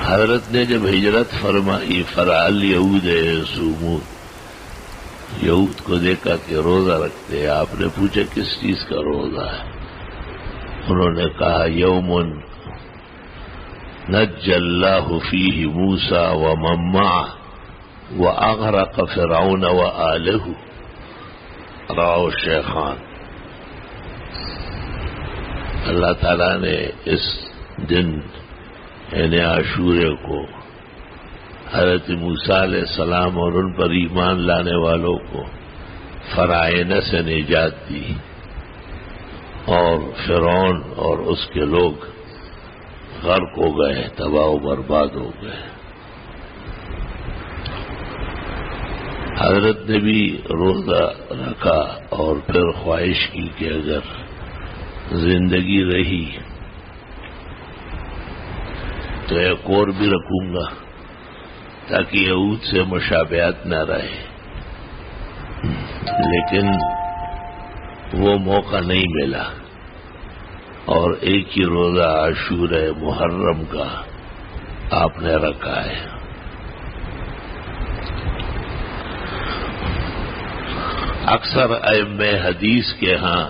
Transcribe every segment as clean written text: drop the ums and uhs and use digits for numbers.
حضرت نے جب ہجرت فرمائی فرعل یہود یصومون، یہود کو دیکھا کہ روزہ رکھتے، آپ نے پوچھا کس چیز کا روزہ ہے؟ انہوں نے کہا یوم نجى الله فيه موسى ومن معه وأغرق فرعون وآله، رواه الشیخان۔ اللہ تعالیٰ نے اس دن یعنی عاشورے کو حضرت موسیٰ علیہ السلام اور ان پر ایمان لانے والوں کو فرعون سے نجات دی، اور فرعون اور اس کے لوگ غرق ہو گئے، تباہ و برباد ہو گئے۔ حضرت نے بھی روزہ رکھا اور پھر خواہش کی کہ اگر زندگی رہی تو ایک اور بھی رکھوں گا تاکہ یہود سے مشابہت نہ رہے، لیکن وہ موقع نہیں ملا، اور ایک ہی روزہ عاشورہ محرم کا آپ نے رکھا ہے۔ اکثر ائمہ حدیث کے ہاں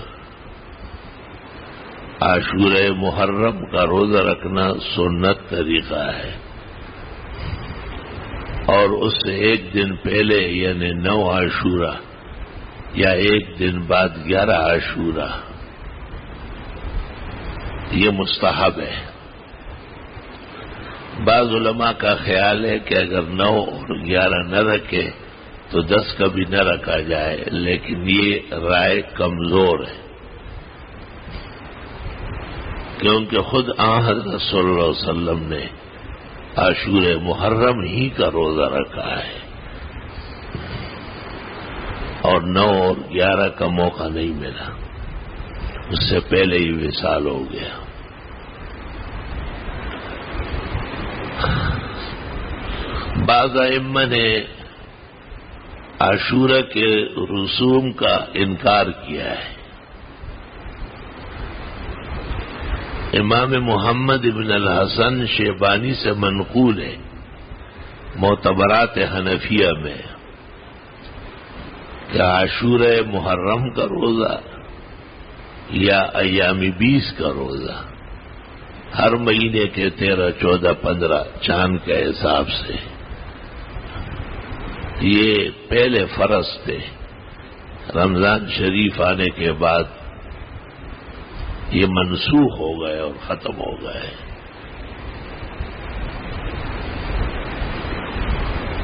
عاشورہ محرم کا روزہ رکھنا سنت طریقہ ہے، اور اس سے ایک دن پہلے یعنی 9 عاشورہ یا ایک دن بعد 11 عاشورہ یہ مستحب ہے۔ بعض علماء کا خیال ہے کہ اگر 9 اور 11 نہ رکھے تو 10 کا بھی نہ رکھا جائے، لیکن یہ رائے کمزور ہے، کیونکہ خود حضرت صلی اللہ علیہ وسلم نے عاشورہ محرم ہی کا روزہ رکھا ہے، اور 9 اور 11 کا موقع نہیں ملا، اس سے پہلے ہی وصال ہو گیا۔ بعض ائمہ نے عاشورہ کے رسوم کا انکار کیا ہے۔ امام محمد ابن الحسن شیبانی سے منقول ہے معتبرات حنفیہ میں کہ عاشورہ محرم کا روزہ یا ایام 20 کا روزہ ہر مہینے کے 13، 14، 15 چاند کے حساب سے یہ پہلے فرض تھے، رمضان شریف آنے کے بعد یہ منسوخ ہو گئے اور ختم ہو گئے۔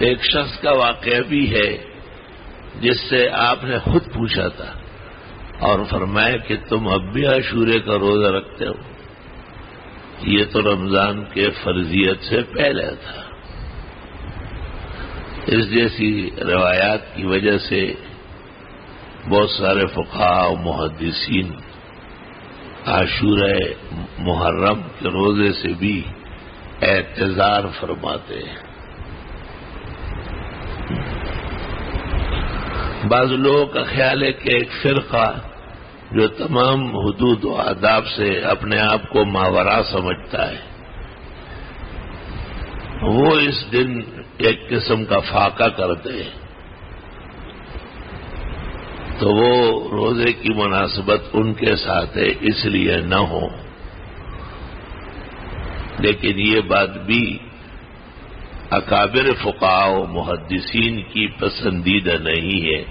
ایک شخص کا واقعہ بھی ہے جس سے آپ نے خود پوچھا تھا اور فرمایا کہ تم اب بھی عاشورے کا روزہ رکھتے ہو؟ یہ تو رمضان کے فرضیت سے پہلے تھا۔ اس جیسی روایات کی وجہ سے بہت سارے فقہاء و محدثین عاشورہ محرم کے روزے سے بھی اعتذار فرماتے ہیں۔ بعض لوگوں کا خیال ہے کہ ایک فرقہ جو تمام حدود و آداب سے اپنے آپ کو ماورا سمجھتا ہے، وہ اس دن ایک قسم کا فاقہ کرتے ہیں، تو وہ روزے کی مناسبت ان کے ساتھ ہے اس لیے نہ ہو، لیکن یہ بات بھی اکابر فقہاء و محدثین کی پسندیدہ نہیں ہے۔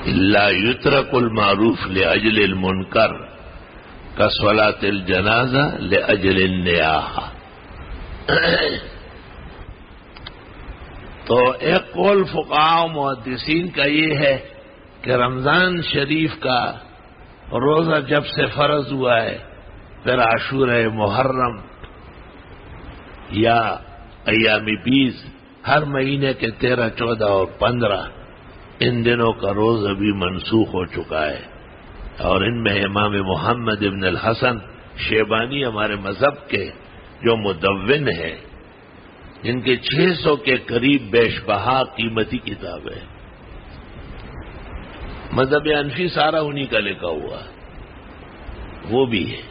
الا یترک المعروف لاجل المنکر کصلاۃ الجنازہ لاجل النیاحہ۔ تو ایک قول فقہاء و محدثین کا یہ ہے کہ رمضان شریف کا روزہ جب سے فرض ہوا ہے، پھر عاشورہ محرم یا ایام 20 ہر مہینے کے 13، 14 اور 15 ان دنوں کا روزہ بھی منسوخ ہو چکا ہے، اور ان میں امام محمد ابن الحسن شیبانی ہمارے مذہب کے جو مدون ہے، جن کے 600 کے قریب بیش بہا قیمتی کتاب ہے، مذہب حنفی سارا انہی کا لکھا ہوا وہ بھی ہے۔